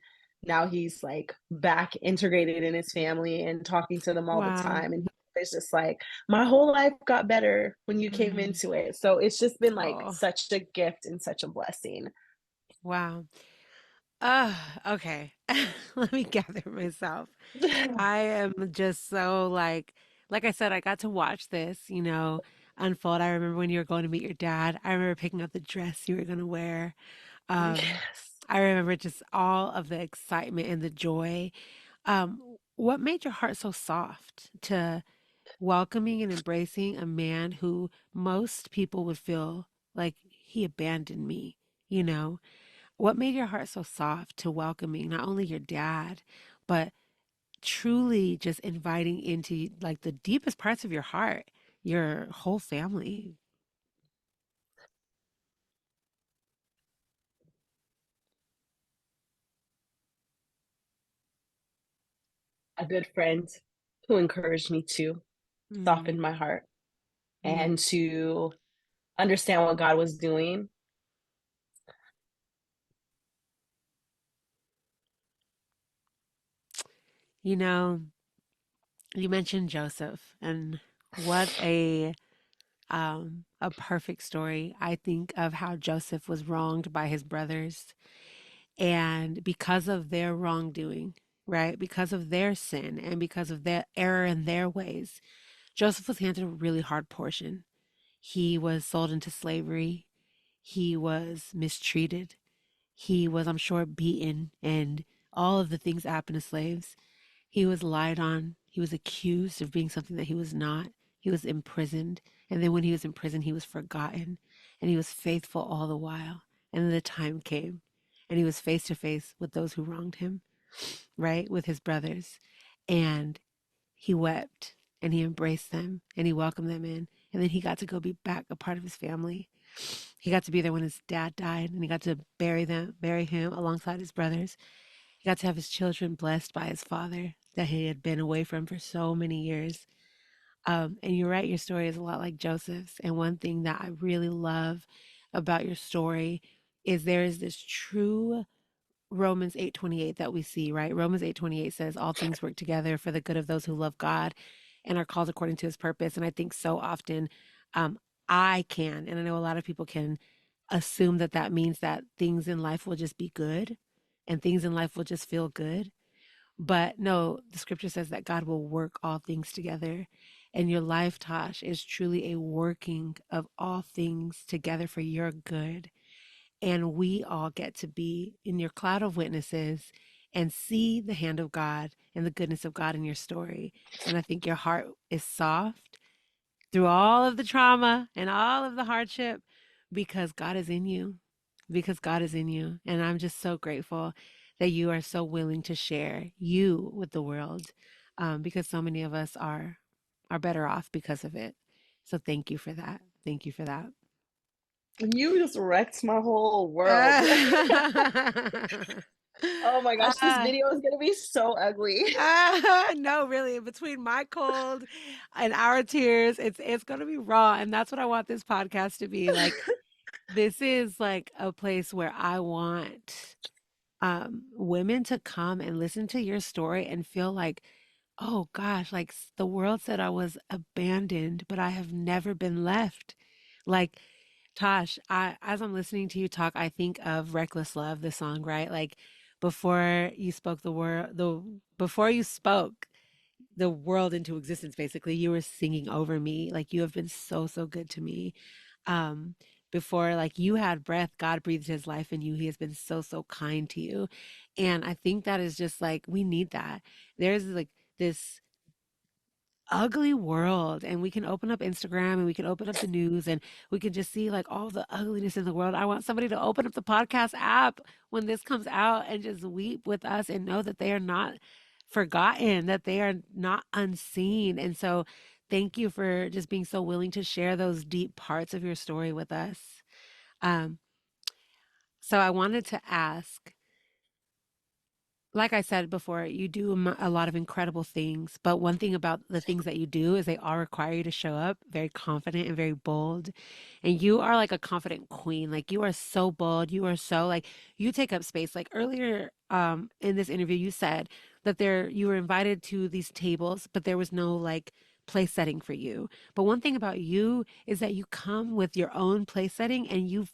now he's like back integrated in his family and talking to them all the Wow. time. And he's just like, my whole life got better when you came Mm. into it. So it's just been like Oh, such a gift and such a blessing. wow. Okay. Let me gather myself. I am just so like I said, I got to watch this, unfold. I remember when you were going to meet your dad. I remember picking up the dress you were going to wear. Um, Yes. I remember just all of the excitement and the joy. What made your heart so soft to welcoming and embracing a man who most people would feel like he abandoned me, you know? What made your heart so soft to welcoming not only your dad, but truly just inviting into like the deepest parts of your heart, your whole family? A good friend who encouraged me to Mm, soften my heart mm. and to understand what God was doing. You know, you mentioned Joseph, and what a perfect story. I think of how Joseph was wronged by his brothers, and because of their wrongdoing, right? Because of their sin and because of their error in their ways, Joseph was handed a really hard portion. He was sold into slavery. He was mistreated. He was, I'm sure, beaten and all of the things that happen to slaves. He was lied on. He was accused of being something that he was not. He was imprisoned. And then when he was in prison, he was forgotten. And he was faithful all the while. And then the time came. And he was face to face with those who wronged him, right? With his brothers. And he wept and he embraced them and he welcomed them in. And then he got to go be back a part of his family. He got to be there when his dad died and he got to bury him alongside his brothers. He got to have his children blessed by his father that he had been away from for so many years. And you're right, your story is a lot like Joseph's. And one thing that I really love about your story is there is this true Romans 8:28 that we see, right? Romans 8:28 says all things work together for the good of those who love God and are called according to his purpose. And I think so often um, I can, and I know a lot of people can assume that that means that things in life will just be good and things in life will just feel good. But no, the scripture says that God will work all things together. And your life, Tosh, is truly a working of all things together for your good. And we all get to be in your cloud of witnesses and see the hand of God and the goodness of God in your story. And I think your heart is soft through all of the trauma and all of the hardship because God is in you, because God is in you. And I'm just so grateful that you are so willing to share you with the world because so many of us are better off because of it. So thank you for that. Thank you for that. You just wrecked my whole world. Uh, Oh my gosh, this uh, video is gonna be so ugly. no, really, between my cold and our tears, it's gonna be raw, and that's what I want this podcast to be. Like, this is like a place where I want women to come and listen to your story and feel like, oh gosh, like the world said I was abandoned, but I have never been left. Like, Tosh, as I'm listening to you talk, I think of Reckless Love, the song, right? Like before you spoke the word, the before you spoke the world into existence, basically, you were singing over me. Like you have been so, so good to me. Um, Before like you had breath, God breathed his life in you. He has been so, so kind to you. And I think that is just like we need that. There's like this ugly world and we can open up Instagram and we can open up the news and we can just see like all the ugliness in the world. I want somebody to open up the podcast app when this comes out and just weep with us and know that they are not forgotten, that they are not unseen. And so thank you for just being so willing to share those deep parts of your story with us. Um, so I wanted to ask, like I said before, you do a lot of incredible things. But one thing about the things that you do is they all require you to show up very confident and very bold. And you are like a confident queen. Like you are so bold. You are so like you take up space. Like earlier in this interview, you said that you were invited to these tables, but there was no like place setting for you. But one thing about you is that you come with your own place setting and you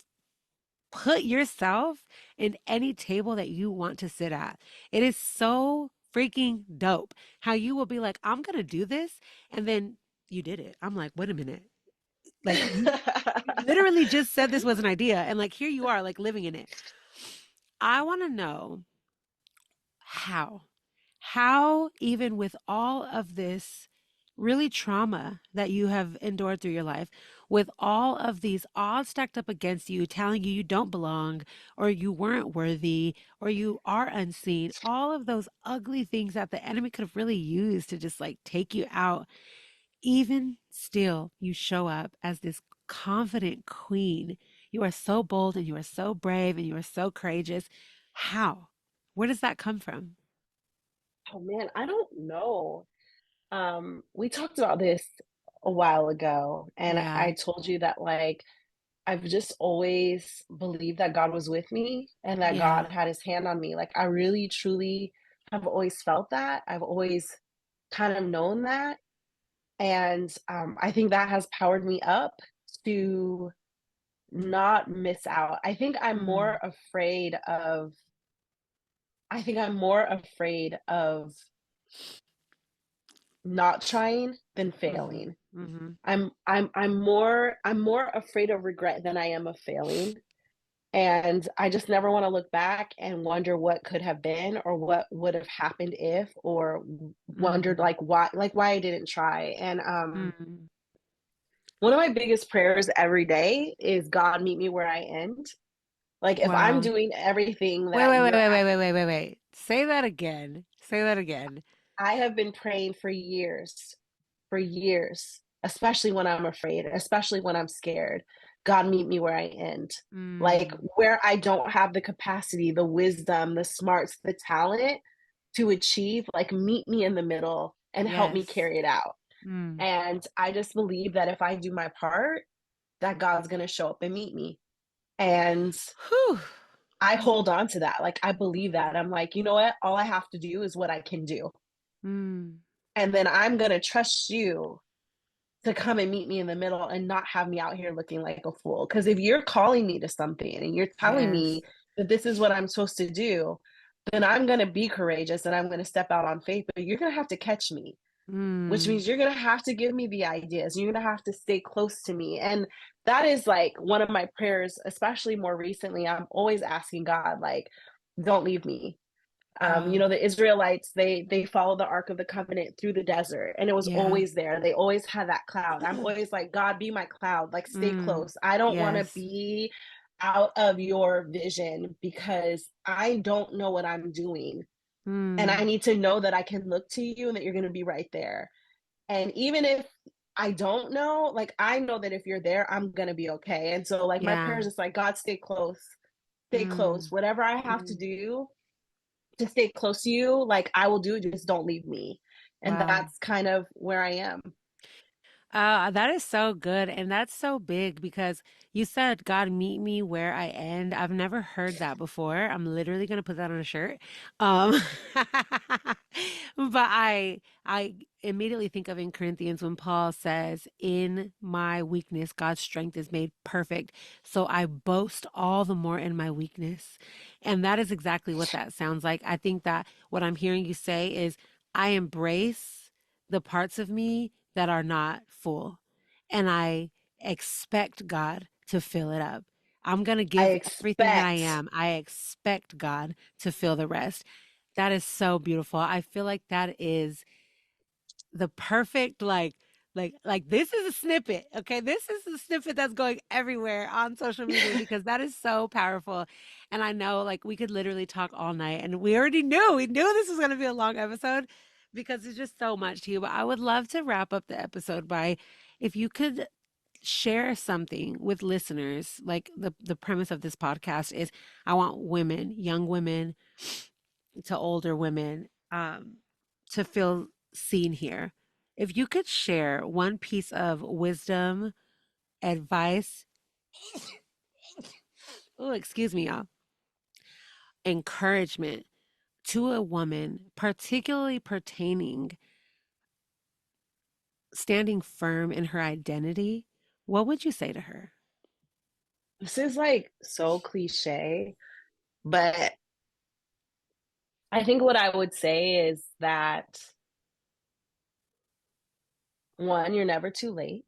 put yourself in any table that you want to sit at. It is so freaking dope how you will be like, I'm going to do this. And then you did it. I'm like, wait a minute. Like, you literally just said this was an idea. And like, here you are, like living in it. I want to know how. How, even with all of this really trauma that you have endured through your life, with all of these odds stacked up against you, telling you you don't belong, or you weren't worthy, or you are unseen, all of those ugly things that the enemy could have really used to just like take you out, even still, you show up as this confident queen. You are so bold and you are so brave and you are so courageous. How? Where does that come from? Oh man, I don't know. We talked about this a while ago, and Yeah. I told you that like I've just always believed that God was with me and that Yeah. God had his hand on me. Like I really truly have always felt that. I've always kind of known that. And I think that has powered me up to not miss out. Mm. I think I'm more afraid of not trying than Mhm. failing. Mhm. I'm more afraid of regret than I am of failing. And I just never want to look back and wonder what could have been or what would have happened if, or wondered Mm. like why I didn't try. And Mm. one of my biggest prayers every day is God meet me where I end. Like if I'm Wow. doing everything Wait, that wait, wait, you're wait, wait, wait, asking, wait, wait, wait. Say that again. Say that again. I have been praying for years, especially when I'm afraid, especially when I'm scared. God, meet me where I end. Like Mm. where I don't have the capacity, the wisdom, the smarts, the talent to achieve, like meet me in the middle and help me Yes. carry it out. Mm. And I just believe that if I do my part, that God's going to show up and meet me. And Whew. I hold on to that. Like I believe that. I'm like, you know what? All I have to do is what I can do. Mm. And then I'm going to trust you to come and meet me in the middle and not have me out here looking like a fool. Because if you're calling me to something and you're telling me Yes. that this is what I'm supposed to do, then I'm going to be courageous and I'm going to step out on faith. But you're going to have to catch me, which Mm. means you're going to have to give me the ideas. You're going to have to stay close to me. And that is like one of my prayers, especially more recently. I'm always asking God, like, don't leave me. Wow. The Israelites, they followed the Ark of the Covenant through the desert, and it was Yeah. always there. They always had that cloud. I'm always like, God, be my cloud, like stay Mm. close. I don't want to Yes. be out of your vision because I don't know what I'm doing. And I Mm. need to know that I can look to you and that you're going to be right there. And even if I don't know, like I know that if you're there, I'm going to be okay. And so like my prayer Yeah. is just like, God, stay close. Stay close. Mm. Whatever I have to Mm. do to stay close to you, like I will do it, just don't leave me. And Wow. that's kind of where I am. That is so good. And that's so big because you said, God, meet me where I end. I've never heard that before. I'm literally going to put that on a shirt. Um, but I immediately think of in Corinthians when Paul says, in my weakness, God's strength is made perfect. So I boast all the more in my weakness. And that is exactly what that sounds like. I think that what I'm hearing you say is, I embrace the parts of me that are not full. And I expect God to fill it up. I'm going to I give everything that I expect am. I expect God to fill the rest. That is so beautiful. I feel like that is the perfect like this is a snippet. Okay, this is a snippet that's going everywhere on social media because that is so powerful. And I know like we could literally talk all night, and we knew this was going to be a long episode because it's just so much to you. But I would love to wrap up the episode by, if you could share something with listeners. Like the premise of this podcast is, I want women, young women to older women, to feel seen here. If you could share one piece of wisdom, advice, oh, excuse me, y'all, encouragement to a woman, particularly pertaining standing firm in her identity, what would you say to her? this is like so cliche, but I think what I would say is that one, you're never too late.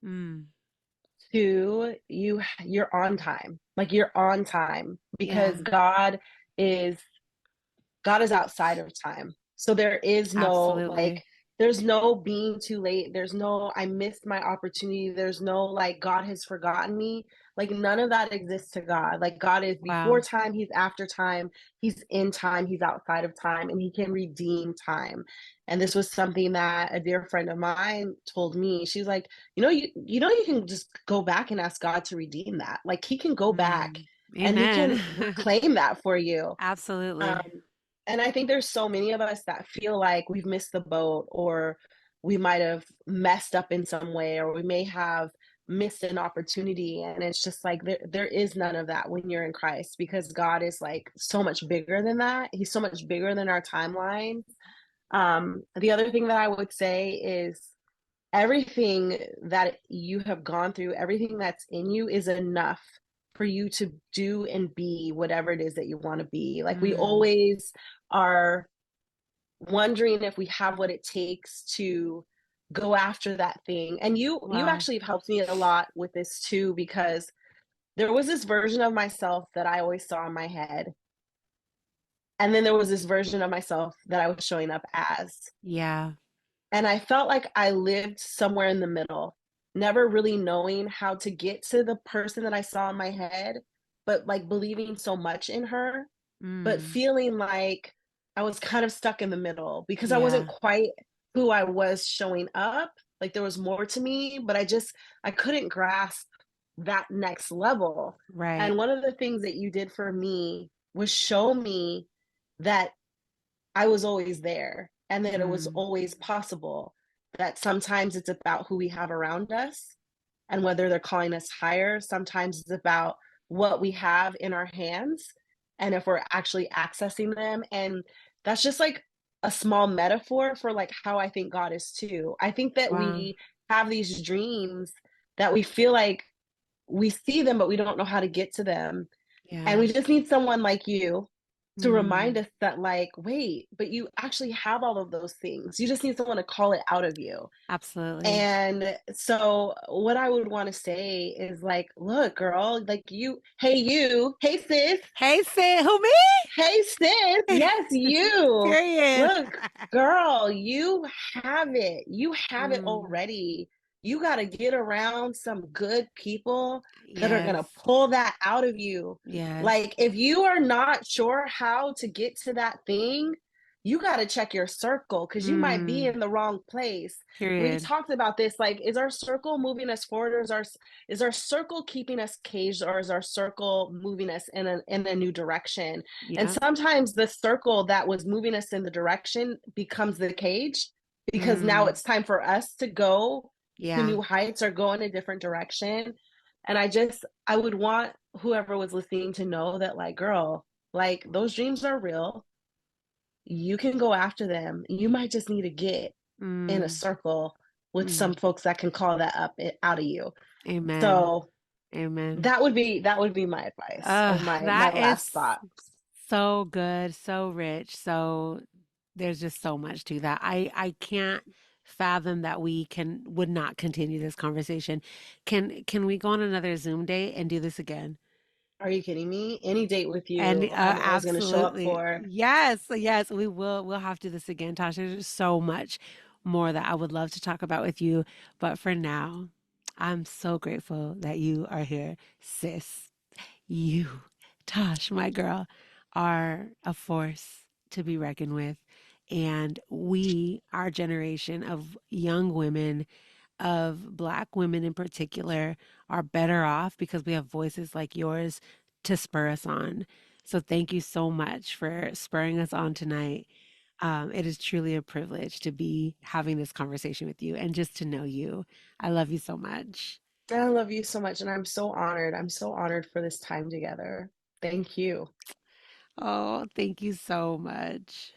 Mm, Two, you're on time. Like you're on time because yeah, is God is outside of time. So there is no like, absolutely. there's no being too late. There's no, I missed my opportunity. There's no like, God has forgotten me. Like, none of that exists to God. Like, God is before Wow. time, He's after time, He's in time, He's outside of time, and He can redeem time. And this was something that a dear friend of mine told me. She's like, you can just go back and ask God to redeem that. Like, He can go back Mm, and He amen. can reclaim that for you. Absolutely. Um, and I think there's so many of us that feel like we've missed the boat, or we might have messed up in some way, or we may have missed an opportunity. And it's just like there is none of that when you're in Christ, because God is like so much bigger than that. He's so much bigger than our timeline. The other thing that I would say is everything that you have gone through, everything that's in you is enough for you to do and be whatever it is that you want to be. Like we Mm, always are wondering if we have what it takes to go after that thing. And you Wow. actually have helped me a lot with this too, because there was this version of myself that I always saw in my head. And then there was this version of myself that I was showing up as. Yeah. And I felt like I lived somewhere in the middle, never really knowing how to get to the person that I saw in my head, but like believing so much in her, but Mm. feeling like I was kind of stuck in the middle because I wasn't Yeah. quite who I was showing up. Like there was more to me, but I couldn't grasp that next level. Right. And one of the things that you did for me was show me that I was always there and that it was Mm. always possible, that sometimes it's about who we have around us and whether they're calling us higher. Sometimes it's about what we have in our hands and if we're actually accessing them. And that's just like a small metaphor for like how I think God is too. I think that Wow. we have these dreams that we feel like we see them, but we don't know how to get to them. And Yeah. we just need someone like you to remind Mm. us that, like, wait, but you actually have all of those things. You just need someone to call it out of you. Absolutely. And so, what I would want to say is, like, look, girl, like, hey, sis, Hey, Sid, who hey, sis, me? yes, you. Period. Look, girl, you have it. You have it Mm. already. You got to get around some good people that are going Yes. to pull that out of you. Yes. Like, if you are not sure how to get to that thing, you got to check your circle because you might be Mm. in the wrong place. We Period. talked about this, like, is our circle moving us forward, or is our circle keeping us caged, or is our circle moving us in a new direction? And Yeah. sometimes the circle that was moving us in the direction becomes the cage because now Mm. it's time for us to go to Yeah. new heights or go in a different direction. And I would want whoever was listening to know that, like, girl, like, those dreams are real. You can go after them. You might just need to get in a Mm. circle with some Mm. folks that can call that up out of you. Amen. So Amen. that would be my advice, or my That is last thought. so good, so rich. So there's just so much to that. I can't fathom that we can would not continue this conversation. Can we go on another Zoom date and do this again? Are you kidding me? Any date with And you, I'm always going to show up absolutely. for. Yes, yes, we will. We'll have to do this again, Tasha. There's so much more that I would love to talk about with you. But for now, I'm so grateful that you are here, sis. You, Tosh, my girl, are a force to be reckoned with. And we, our generation of young women, of Black women in particular, are better off because we have voices like yours to spur us on. So thank you so much for spurring us on tonight. It is truly a privilege to be having this conversation with you and just to know you. I love you so much. I love you so much, and I'm so honored. I'm so honored for this time together. Thank you. Oh, thank you so much.